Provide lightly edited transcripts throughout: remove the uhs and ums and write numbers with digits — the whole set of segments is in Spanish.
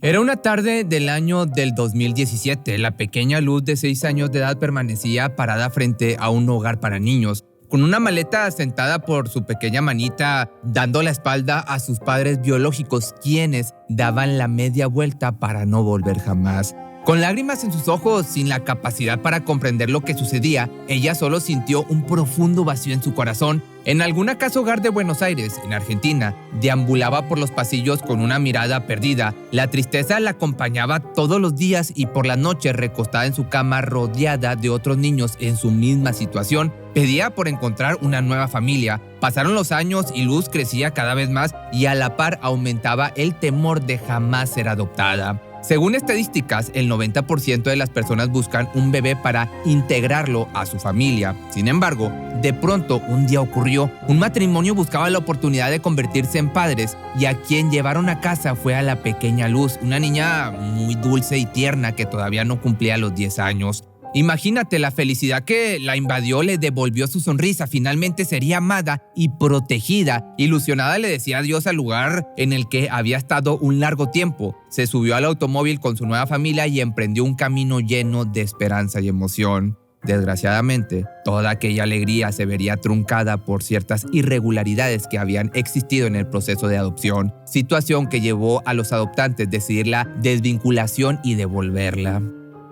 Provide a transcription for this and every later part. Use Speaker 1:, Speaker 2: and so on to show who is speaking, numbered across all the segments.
Speaker 1: Era una tarde del año del 2017. La pequeña Luz de 6 años de edad permanecía parada frente a un hogar para niños, con una maleta sentada por su pequeña manita, dando la espalda a sus padres biológicos, quienes daban la media vuelta para no volver jamás. Con lágrimas en sus ojos, sin la capacidad para comprender lo que sucedía, ella solo sintió un profundo vacío en su corazón. En alguna casa hogar de Buenos Aires, en Argentina, deambulaba por los pasillos con una mirada perdida. La tristeza la acompañaba todos los días y por la noche, recostada en su cama rodeada de otros niños en su misma situación, pedía por encontrar una nueva familia. Pasaron los años y Luz crecía cada vez más y a la par aumentaba el temor de jamás ser adoptada. Según estadísticas, el 90% de las personas buscan un bebé para integrarlo a su familia. Sin embargo, de pronto un día ocurrió. Un matrimonio buscaba la oportunidad de convertirse en padres y a quien llevaron a casa fue a la pequeña Luz, una niña muy dulce y tierna que todavía no cumplía los 10 años. Imagínate la felicidad que la invadió, le devolvió su sonrisa, finalmente sería amada y protegida. Ilusionada le decía adiós al lugar en el que había estado un largo tiempo. Se subió al automóvil con su nueva familia y emprendió un camino lleno de esperanza y emoción. Desgraciadamente, toda aquella alegría se vería truncada por ciertas irregularidades que habían existido en el proceso de adopción, situación que llevó a los adoptantes a decidir la desvinculación y devolverla.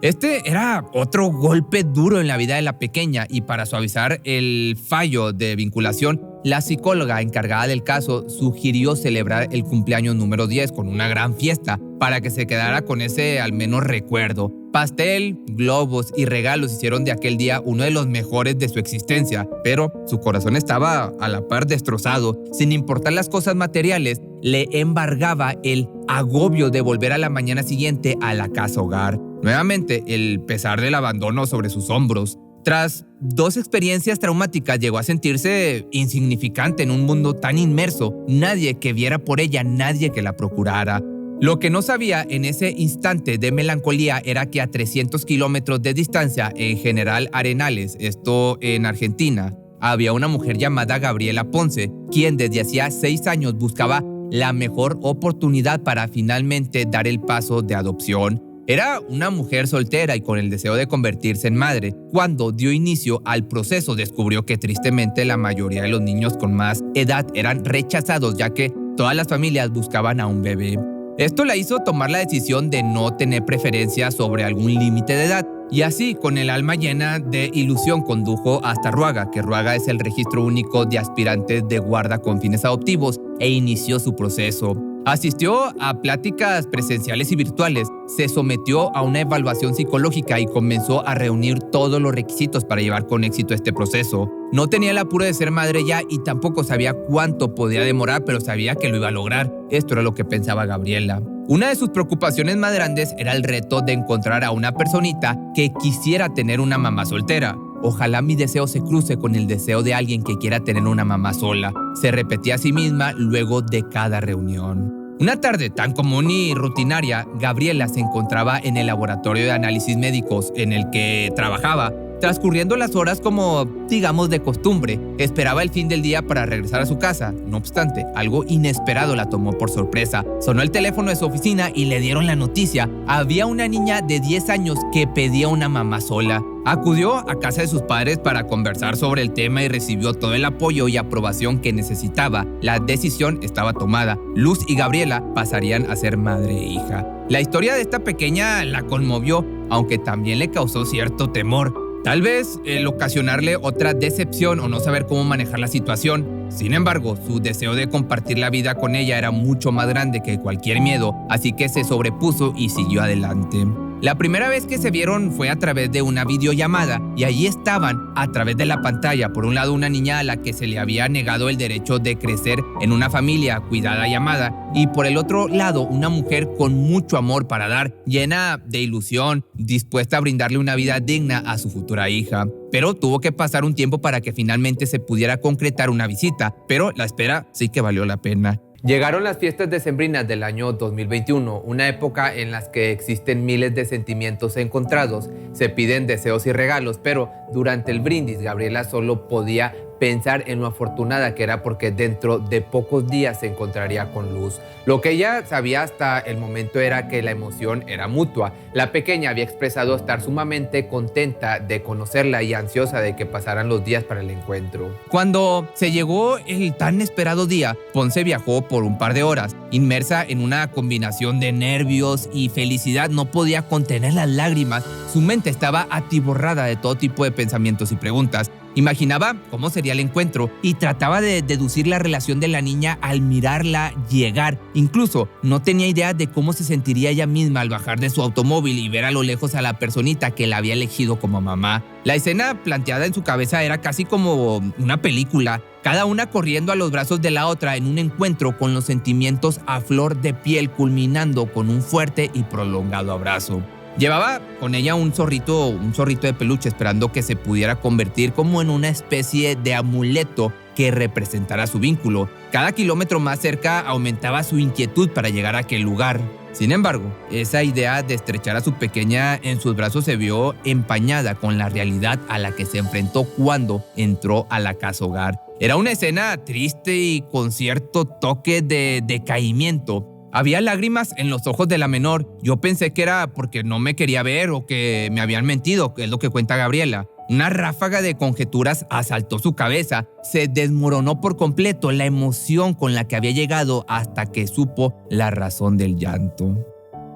Speaker 1: Este era otro golpe duro en la vida de la pequeña y para suavizar el fallo de vinculación, la psicóloga encargada del caso sugirió celebrar el cumpleaños número 10 con una gran fiesta para que se quedara con ese al menos recuerdo. Pastel, globos y regalos hicieron de aquel día uno de los mejores de su existencia, pero su corazón estaba a la par destrozado. Sin importar las cosas materiales, le embargaba el agobio de volver a la mañana siguiente a la casa hogar. Nuevamente, el pesar del abandono sobre sus hombros. Tras 2 experiencias traumáticas, llegó a sentirse insignificante en un mundo tan inmerso. Nadie que viera por ella, nadie que la procurara. Lo que no sabía en ese instante de melancolía era que a 300 kilómetros de distancia, en General Arenales, esto en Argentina, había una mujer llamada Gabriela Ponce, quien desde hacía 6 años buscaba la mejor oportunidad para finalmente dar el paso de adopción. Era una mujer soltera y con el deseo de convertirse en madre. Cuando dio inicio al proceso, descubrió que tristemente la mayoría de los niños con más edad eran rechazados, ya que todas las familias buscaban a un bebé. Esto la hizo tomar la decisión de no tener preferencia sobre algún límite de edad. Y así, con el alma llena de ilusión, condujo hasta Ruaga, que Ruaga es el registro único de aspirantes de guarda con fines adoptivos, e inició su proceso. Asistió a pláticas presenciales y virtuales, se sometió a una evaluación psicológica y comenzó a reunir todos los requisitos para llevar con éxito este proceso. No tenía el apuro de ser madre ya y tampoco sabía cuánto podía demorar, pero sabía que lo iba a lograr. Esto era lo que pensaba Gabriela. Una de sus preocupaciones más grandes era el reto de encontrar a una personita que quisiera tener una mamá soltera. Ojalá mi deseo se cruce con el deseo de alguien que quiera tener una mamá sola, se repetía a sí misma luego de cada reunión. Una tarde tan común y rutinaria, Gabriela se encontraba en el laboratorio de análisis médicos en el que trabajaba. Transcurriendo las horas como, digamos, de costumbre, esperaba el fin del día para regresar a su casa. No obstante, algo inesperado la tomó por sorpresa. Sonó el teléfono de su oficina y le dieron la noticia. Había una niña de 10 años que pedía una mamá sola. Acudió a casa de sus padres para conversar sobre el tema y recibió todo el apoyo y aprobación que necesitaba. La decisión estaba tomada. Luz y Gabriela pasarían a ser madre e hija. La historia de esta pequeña la conmovió, aunque también le causó cierto temor. Tal vez el ocasionarle otra decepción o no saber cómo manejar la situación. Sin embargo, su deseo de compartir la vida con ella era mucho más grande que cualquier miedo, así que se sobrepuso y siguió adelante. La primera vez que se vieron fue a través de una videollamada y allí estaban, a través de la pantalla, por un lado una niña a la que se le había negado el derecho de crecer en una familia cuidada y amada, y por el otro lado una mujer con mucho amor para dar, llena de ilusión, dispuesta a brindarle una vida digna a su futura hija. Pero tuvo que pasar un tiempo para que finalmente se pudiera concretar una visita, pero la espera sí que valió la pena. Llegaron las fiestas decembrinas del año 2021, una época en la que existen miles de sentimientos encontrados, se piden deseos y regalos, pero durante el brindis Gabriela solo podía pensar en lo afortunada que era porque dentro de pocos días se encontraría con Luz. Lo que ella sabía hasta el momento era que la emoción era mutua. La pequeña había expresado estar sumamente contenta de conocerla y ansiosa de que pasaran los días para el encuentro. Cuando se llegó el tan esperado día, Ponce viajó por un par de horas. Inmersa en una combinación de nervios y felicidad, no podía contener las lágrimas. Su mente estaba atiborrada de todo tipo de pensamientos y preguntas. Imaginaba cómo sería el encuentro y trataba de deducir la relación de la niña al mirarla llegar. Incluso no tenía idea de cómo se sentiría ella misma al bajar de su automóvil y ver a lo lejos a la personita que la había elegido como mamá. La escena planteada en su cabeza era casi como una película, cada una corriendo a los brazos de la otra en un encuentro con los sentimientos a flor de piel, culminando con un fuerte y prolongado abrazo. Llevaba con ella un zorrito de peluche, esperando que se pudiera convertir como en una especie de amuleto que representara su vínculo. Cada kilómetro más cerca aumentaba su inquietud para llegar a aquel lugar. Sin embargo, esa idea de estrechar a su pequeña en sus brazos se vio empañada con la realidad a la que se enfrentó cuando entró a la casa hogar. Era una escena triste y con cierto toque de decaimiento. Había lágrimas en los ojos de la menor. Yo pensé que era porque no me quería ver o que me habían mentido, que es lo que cuenta Gabriela. Una ráfaga de conjeturas asaltó su cabeza. Se desmoronó por completo la emoción con la que había llegado hasta que supo la razón del llanto.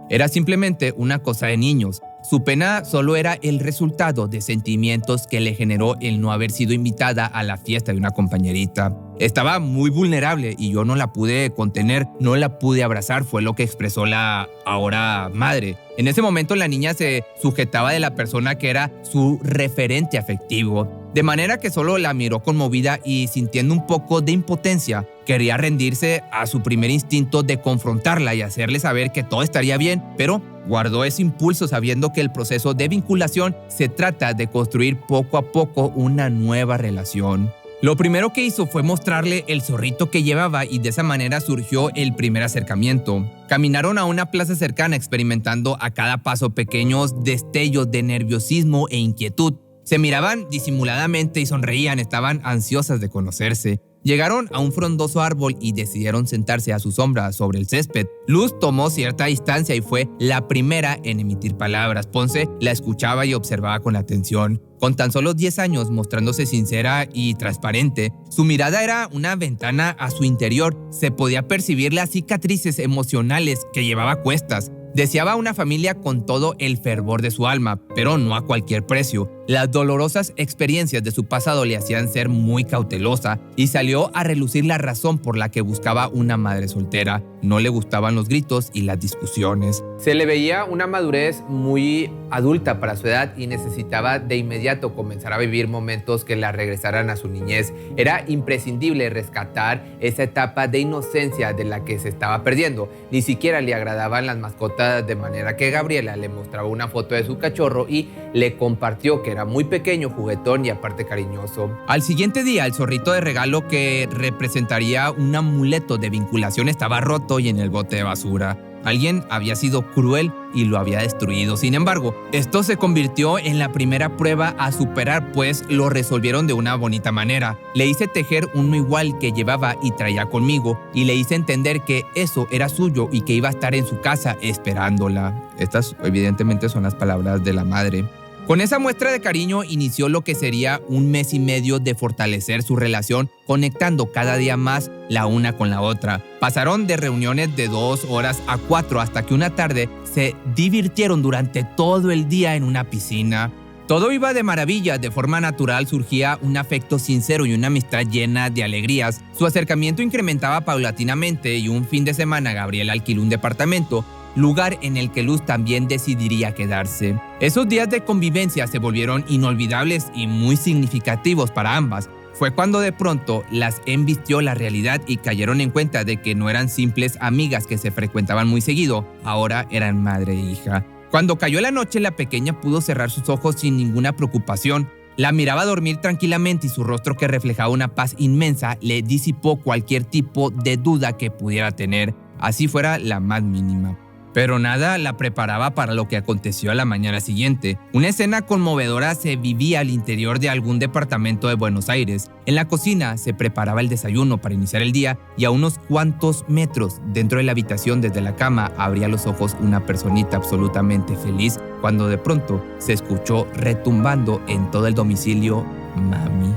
Speaker 1: Era simplemente una cosa de niños. Su pena solo era el resultado de sentimientos que le generó el no haber sido invitada a la fiesta de una compañerita. Estaba muy vulnerable y yo no la pude contener, no la pude abrazar, fue lo que expresó la ahora madre. En ese momento la niña se sujetaba de la persona que era su referente afectivo, de manera que solo la miró conmovida y sintiendo un poco de impotencia. Quería rendirse a su primer instinto de confrontarla y hacerle saber que todo estaría bien, pero guardó ese impulso sabiendo que el proceso de vinculación se trata de construir poco a poco una nueva relación. Lo primero que hizo fue mostrarle el zorrito que llevaba y de esa manera surgió el primer acercamiento. Caminaron a una plaza cercana experimentando a cada paso pequeños destellos de nerviosismo e inquietud. Se miraban disimuladamente y sonreían, estaban ansiosas de conocerse. Llegaron a un frondoso árbol y decidieron sentarse a su sombra sobre el césped. Luz tomó cierta distancia y fue la primera en emitir palabras. Ponce la escuchaba y observaba con atención. Con tan solo 10 años, mostrándose sincera y transparente, su mirada era una ventana a su interior. Se podía percibir las cicatrices emocionales que llevaba a cuestas. Deseaba una familia con todo el fervor de su alma, pero no a cualquier precio. Las dolorosas experiencias de su pasado le hacían ser muy cautelosa y salió a relucir la razón por la que buscaba una madre soltera. No le gustaban los gritos y las discusiones. Se le veía una madurez muy adulta para su edad y necesitaba de inmediato comenzar a vivir momentos que la regresaran a su niñez. Era imprescindible rescatar esa etapa de inocencia de la que se estaba perdiendo. Ni siquiera le agradaban las mascotas, de manera que Gabriela le mostraba una foto de su cachorro y le compartió que era muy pequeño, juguetón y aparte cariñoso. Al siguiente día, el zorrito de regalo que representaría un amuleto de vinculación estaba roto y en el bote de basura. Alguien había sido cruel y lo había destruido. Sin embargo, esto se convirtió en la primera prueba a superar, pues lo resolvieron de una bonita manera. Le hice tejer uno igual que llevaba y traía conmigo y le hice entender que eso era suyo y que iba a estar en su casa esperándola. Estas evidentemente son las palabras de la madre. Con esa muestra de cariño inició lo que sería un mes y medio de fortalecer su relación, conectando cada día más la una con la otra. Pasaron de reuniones de 2 horas a 4 hasta que una tarde se divirtieron durante todo el día en una piscina. Todo iba de maravilla, de forma natural surgía un afecto sincero y una amistad llena de alegrías. Su acercamiento incrementaba paulatinamente y un fin de semana Gabriela alquiló un departamento, lugar en el que Luz también decidiría quedarse. Esos días de convivencia se volvieron inolvidables y muy significativos para ambas. Fue cuando de pronto las embistió la realidad y cayeron en cuenta de que no eran simples amigas que se frecuentaban muy seguido, ahora eran madre e hija. Cuando cayó la noche, la pequeña pudo cerrar sus ojos sin ninguna preocupación. La miraba dormir tranquilamente y su rostro, que reflejaba una paz inmensa, le disipó cualquier tipo de duda que pudiera tener, así fuera la más mínima. Pero nada la preparaba para lo que aconteció a la mañana siguiente. Una escena conmovedora se vivía al interior de algún departamento de Buenos Aires. En la cocina se preparaba el desayuno para iniciar el día y a unos cuantos metros dentro de la habitación desde la cama abría los ojos una personita absolutamente feliz cuando de pronto se escuchó retumbando en todo el domicilio: mami.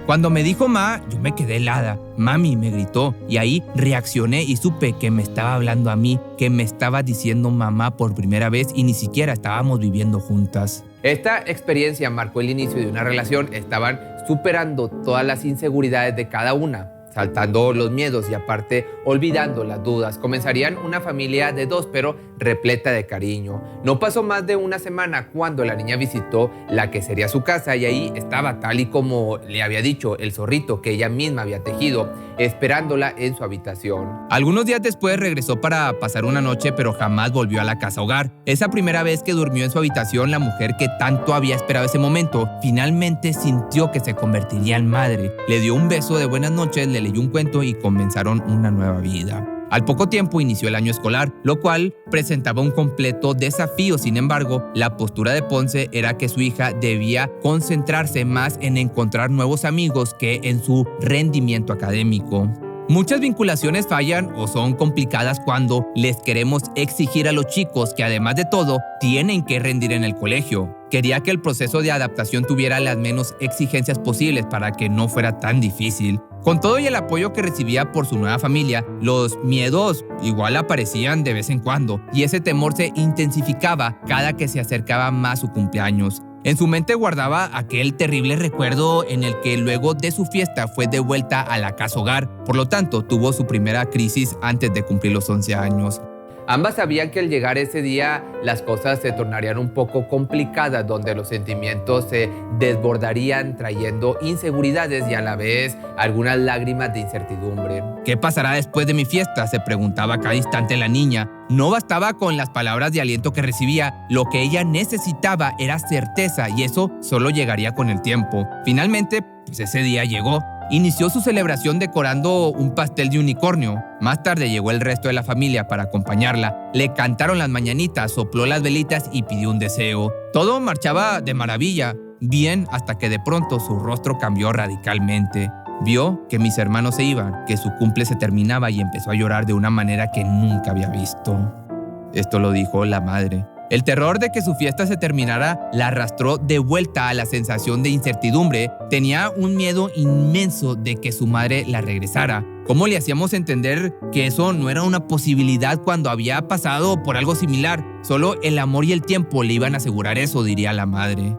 Speaker 1: Cuando me dijo ma, yo me quedé helada. Mami, me gritó, y ahí reaccioné y supe que me estaba hablando a mí, que me estaba diciendo mamá por primera vez y ni siquiera estábamos viviendo juntas. Esta experiencia marcó el inicio de una relación. Estaban superando todas las inseguridades de cada una, saltando los miedos y aparte olvidando las dudas. Comenzarían una familia de 2, pero repleta de cariño. No pasó más de una semana cuando la niña visitó la que sería su casa y ahí estaba, tal y como le había dicho, el zorrito que ella misma había tejido, esperándola en su habitación. Algunos días después regresó para pasar una noche, pero jamás volvió a la casa hogar. Esa primera vez que durmió en su habitación, la mujer que tanto había esperado ese momento, finalmente sintió que se convertiría en madre. Le dio un beso de buenas noches, le leyó un cuento y comenzaron una nueva vida. Al poco tiempo inició el año escolar, lo cual presentaba un completo desafío. Sin embargo, la postura de Ponce era que su hija debía concentrarse más en encontrar nuevos amigos que en su rendimiento académico. Muchas vinculaciones fallan o son complicadas cuando les queremos exigir a los chicos que además de todo tienen que rendir en el colegio. Quería que el proceso de adaptación tuviera las menos exigencias posibles para que no fuera tan difícil. Con todo y el apoyo que recibía por su nueva familia, los miedos igual aparecían de vez en cuando y ese temor se intensificaba cada que se acercaba más su cumpleaños. En su mente guardaba aquel terrible recuerdo en el que luego de su fiesta fue de vuelta a la casa hogar. Por lo tanto, tuvo su primera crisis antes de cumplir los 11 años. Ambas sabían que al llegar ese día las cosas se tornarían un poco complicadas, donde los sentimientos se desbordarían trayendo inseguridades y a la vez algunas lágrimas de incertidumbre. ¿Qué pasará después de mi fiesta?, se preguntaba a cada instante la niña. No bastaba con las palabras de aliento que recibía, lo que ella necesitaba era certeza y eso solo llegaría con el tiempo. Finalmente, pues ese día llegó. Inició su celebración decorando un pastel de unicornio. Más tarde llegó el resto de la familia para acompañarla. Le cantaron las mañanitas, sopló las velitas y pidió un deseo. Todo marchaba de maravilla, bien hasta que de pronto su rostro cambió radicalmente. Vio que mis hermanos se iban, que su cumple se terminaba y empezó a llorar de una manera que nunca había visto. Esto lo dijo la madre. El terror de que su fiesta se terminara la arrastró de vuelta a la sensación de incertidumbre. Tenía un miedo inmenso de que su madre la regresara. ¿Cómo le hacíamos entender que eso no era una posibilidad cuando había pasado por algo similar? Solo el amor y el tiempo le iban a asegurar eso, diría la madre.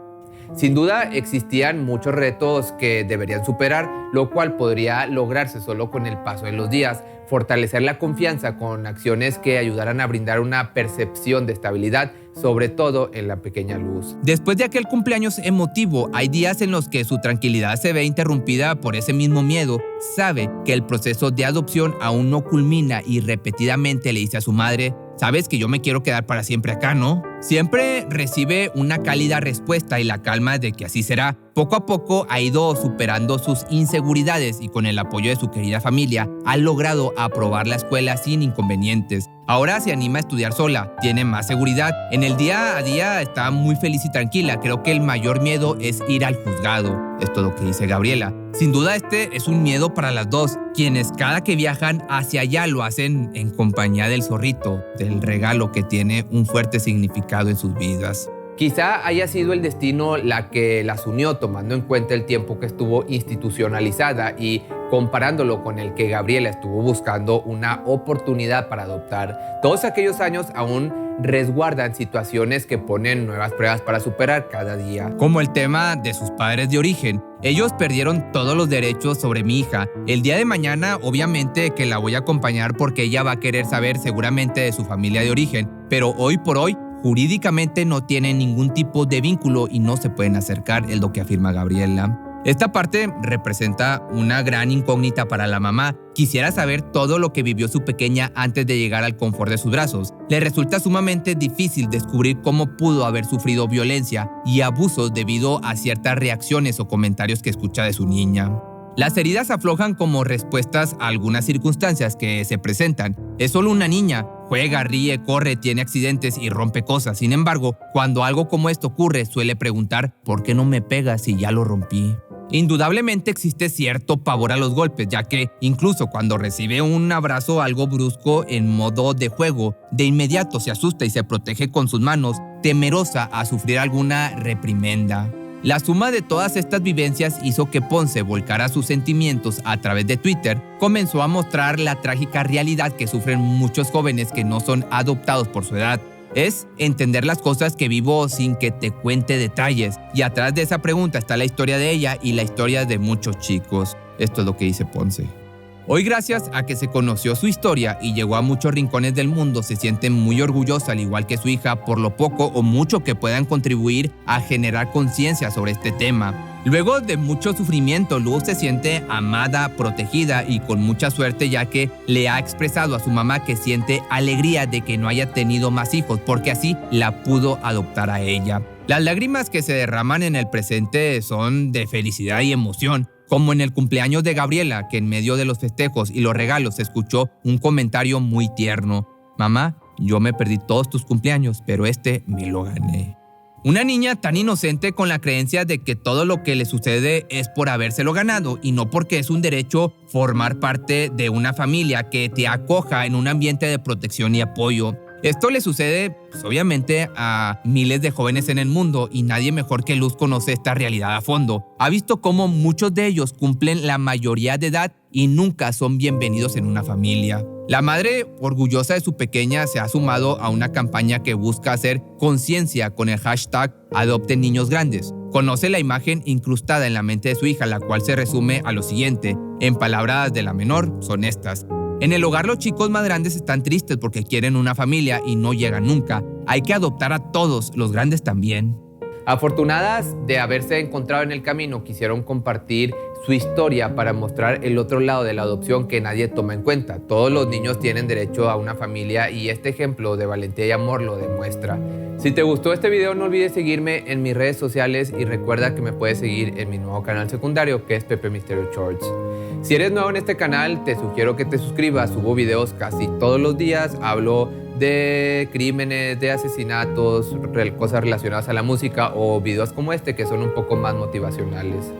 Speaker 1: Sin duda existían muchos retos que deberían superar, lo cual podría lograrse solo con el paso de los días. Fortalecer la confianza con acciones que ayudaran a brindar una percepción de estabilidad, sobre todo en la pequeña Luz. Después de aquel cumpleaños emotivo, hay días en los que su tranquilidad se ve interrumpida por ese mismo miedo. Sabe que el proceso de adopción aún no culmina y repetidamente le dice a su madre: «Sabes que yo me quiero quedar para siempre acá, ¿no?». Siempre recibe una cálida respuesta y la calma de que así será. Poco a poco ha ido superando sus inseguridades y con el apoyo de su querida familia ha logrado aprobar la escuela sin inconvenientes. Ahora se anima a estudiar sola, tiene más seguridad. En el día a día está muy feliz y tranquila. Creo que el mayor miedo es ir al juzgado. Es todo lo que dice Gabriela. Sin duda este es un miedo para las dos, quienes cada que viajan hacia allá lo hacen en compañía del zorrito, del regalo que tiene un fuerte significado en sus vidas. Quizá haya sido el destino la que las unió, tomando en cuenta el tiempo que estuvo institucionalizada y comparándolo con el que Gabriela estuvo buscando una oportunidad para adoptar. Todos aquellos años aún resguardan situaciones que ponen nuevas pruebas para superar cada día. Como el tema de sus padres de origen. Ellos perdieron todos los derechos sobre mi hija. El día de mañana, obviamente que la voy a acompañar porque ella va a querer saber seguramente de su familia de origen. Pero hoy por hoy, jurídicamente no tienen ningún tipo de vínculo y no se pueden acercar, es lo que afirma Gabriela. Esta parte representa una gran incógnita para la mamá. Quisiera saber todo lo que vivió su pequeña antes de llegar al confort de sus brazos. Le resulta sumamente difícil descubrir cómo pudo haber sufrido violencia y abusos debido a ciertas reacciones o comentarios que escucha de su niña. Las heridas aflojan como respuestas a algunas circunstancias que se presentan. Es solo una niña. Juega, ríe, corre, tiene accidentes y rompe cosas. Sin embargo, cuando algo como esto ocurre, suele preguntar, ¿por qué no me pegas si ya lo rompí? Indudablemente existe cierto pavor a los golpes, ya que incluso cuando recibe un abrazo algo brusco en modo de juego, de inmediato se asusta y se protege con sus manos, temerosa a sufrir alguna reprimenda. La suma de todas estas vivencias hizo que Ponce volcara sus sentimientos a través de Twitter. Comenzó a mostrar la trágica realidad que sufren muchos jóvenes que no son adoptados por su edad. Es entender las cosas que vivo sin que te cuente detalles. Y atrás de esa pregunta está la historia de ella y la historia de muchos chicos. Esto es lo que dice Ponce. Hoy, gracias a que se conoció su historia y llegó a muchos rincones del mundo, se siente muy orgullosa, al igual que su hija, por lo poco o mucho que puedan contribuir a generar conciencia sobre este tema. Luego de mucho sufrimiento, Luz se siente amada, protegida y con mucha suerte, ya que le ha expresado a su mamá que siente alegría de que no haya tenido más hijos, porque así la pudo adoptar a ella. Las lágrimas que se derraman en el presente son de felicidad y emoción, como en el cumpleaños de Gabriela, que en medio de los festejos y los regalos se escuchó un comentario muy tierno. Mamá, yo me perdí todos tus cumpleaños, pero este me lo gané. Una niña tan inocente con la creencia de que todo lo que le sucede es por habérselo ganado y no porque es un derecho formar parte de una familia que te acoja en un ambiente de protección y apoyo. Esto le sucede, pues, obviamente, a miles de jóvenes en el mundo y nadie mejor que Luz conoce esta realidad a fondo. Ha visto cómo muchos de ellos cumplen la mayoría de edad y nunca son bienvenidos en una familia. La madre, orgullosa de su pequeña, se ha sumado a una campaña que busca hacer conciencia con el hashtag Adopten Niños Grandes. Conoce la imagen incrustada en la mente de su hija, la cual se resume a lo siguiente. En palabras de la menor, son estas. En el hogar los chicos más grandes están tristes porque quieren una familia y no llegan nunca. Hay que adoptar a todos, los grandes también. Afortunadas de haberse encontrado en el camino, quisieron compartir su historia para mostrar el otro lado de la adopción que nadie toma en cuenta. Todos los niños tienen derecho a una familia y este ejemplo de valentía y amor lo demuestra. Si te gustó este video, no olvides seguirme en mis redes sociales y recuerda que me puedes seguir en mi nuevo canal secundario, que es Pepe Misterio Shorts. Si eres nuevo en este canal, te sugiero que te suscribas. Subo videos casi todos los días. Hablo de crímenes, de asesinatos, cosas relacionadas a la música o videos como este que son un poco más motivacionales.